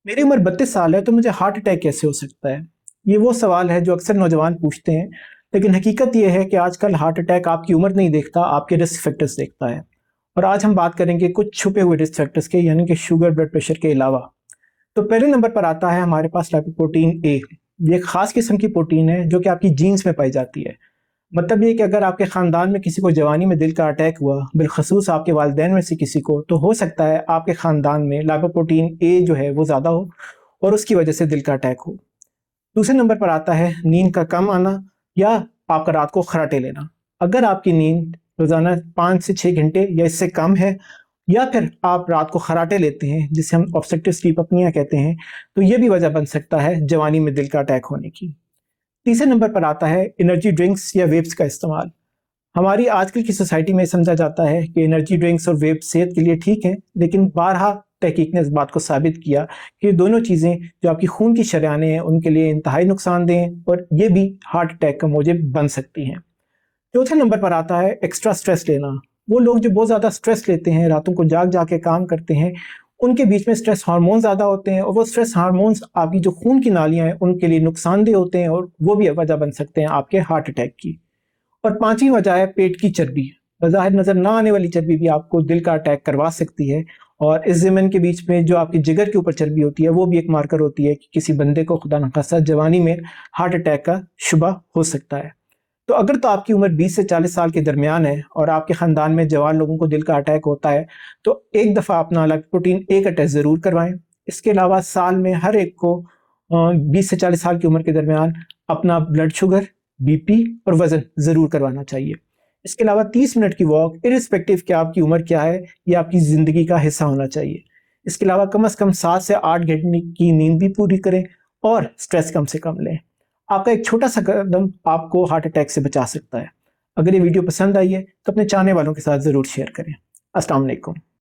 मेरी उम्र 32 साल है तो मुझे हार्ट अटैक कैसे हो सकता है? ये वो सवाल है जो अक्सर नौजवान पूछते हैं, लेकिन हकीकत ये है कि आजकल हार्ट अटैक आपकी उम्र नहीं देखता, आपके रिस्क फैक्टर्स देखता है। और आज हम बात करेंगे कुछ छुपे हुए रिस्क फैक्टर्स के, यानी कि शुगर, ब्लड प्रेशर के अलावा। तो पहले नंबर पर आता है हमारे पास लाइपोप्रोटीन ए। ये एक खास किस्म की प्रोटीन है जो कि आपकी जीन्स में पाई जाती है। मतलब ये कि अगर आपके खानदान में किसी को जवानी में दिल का अटैक हुआ, बिलखसूस आपके वालिदैन में से किसी को, तो हो सकता है आपके खानदान में लाइपोप्रोटीन ए जो है वो ज़्यादा हो और उसकी वजह से दिल का अटैक हो। दूसरे नंबर पर आता है नींद का कम आना या आपका रात को खर्राटे लेना। अगर आपकी नींद रोज़ाना 5 से 6 घंटे या इससे कम है, या फिर आप रात को खर्राटे लेते हैं जिसे हम ऑब्स्ट्रक्टिव स्लीप अपनिया कहते हैं, तो ये भी वजह बन सकता है जवानी में दिल का अटैक होने की। तीसरे नंबर पर आता है एनर्जी ड्रिंक्स या वेप्स का इस्तेमाल। हमारी आजकल की सोसाइटी में समझा जाता है कि एनर्जी ड्रिंक्स और वेप सेहत के लिए ठीक है, लेकिन बारहा तहकीक ने इस बात को साबित किया कि दोनों चीज़ें जो आपकी खून की शरेआनें हैं उनके लिए इंतहाई नुकसानदेह हैं और ये भी हार्ट अटैक का मूजिब बन सकती हैं। चौथे नंबर पर आता है एक्स्ट्रा स्ट्रेस लेना। वो लोग जो बहुत ज़्यादा स्ट्रेस लेते हैं, रातों को जाग जाग के काम करते हैं, उनके बीच में स्ट्रेस हार्मोन ज़्यादा होते हैं और वो स्ट्रेस हार्मोन्स आपकी जो खून की नालियाँ हैं उनके लिए नुकसानदेह होते हैं और वो भी वजह बन सकते हैं आपके हार्ट अटैक की। और पांचवी वजह है पेट की चर्बी। बज़ाहिर नज़र ना आने वाली चर्बी भी आपको दिल का अटैक करवा सकती है। और इस ज़मीन के बीच में जो आपकी जिगर के ऊपर चर्बी होती है वो भी एक मार्कर होती है कि किसी बंदे को खुदा न खास्ता जवानी में हार्ट अटैक का शुबा हो सकता है। तो अगर तो आपकी उम्र 20 से 40 साल के दरमियान है और आपके ख़ानदान में जवान लोगों को दिल का अटैक होता है, तो एक दफ़ा अपना लाइपोप्रोटीन ए का टेस्ट ज़रूर करवाएं। इसके अलावा साल में हर एक को 20 से 40 साल की उम्र के दरमियान अपना ब्लड शुगर, बीपी और वज़न ज़रूर करवाना चाहिए। इसके अलावा 30 मिनट की वॉक, इरिस्पेक्टिव कि आपकी उम्र क्या है, ये आपकी ज़िंदगी का हिस्सा होना चाहिए। इसके अलावा कम से कम 7 से 8 घंटे की नींद भी पूरी करें और स्ट्रेस कम से कम लें। आपका एक छोटा सा कदम आपको हार्ट अटैक से बचा सकता है। अगर ये वीडियो पसंद आई है तो अपने चाहने वालों के साथ ज़रूर शेयर करें। अस्सलाम वालेकुम।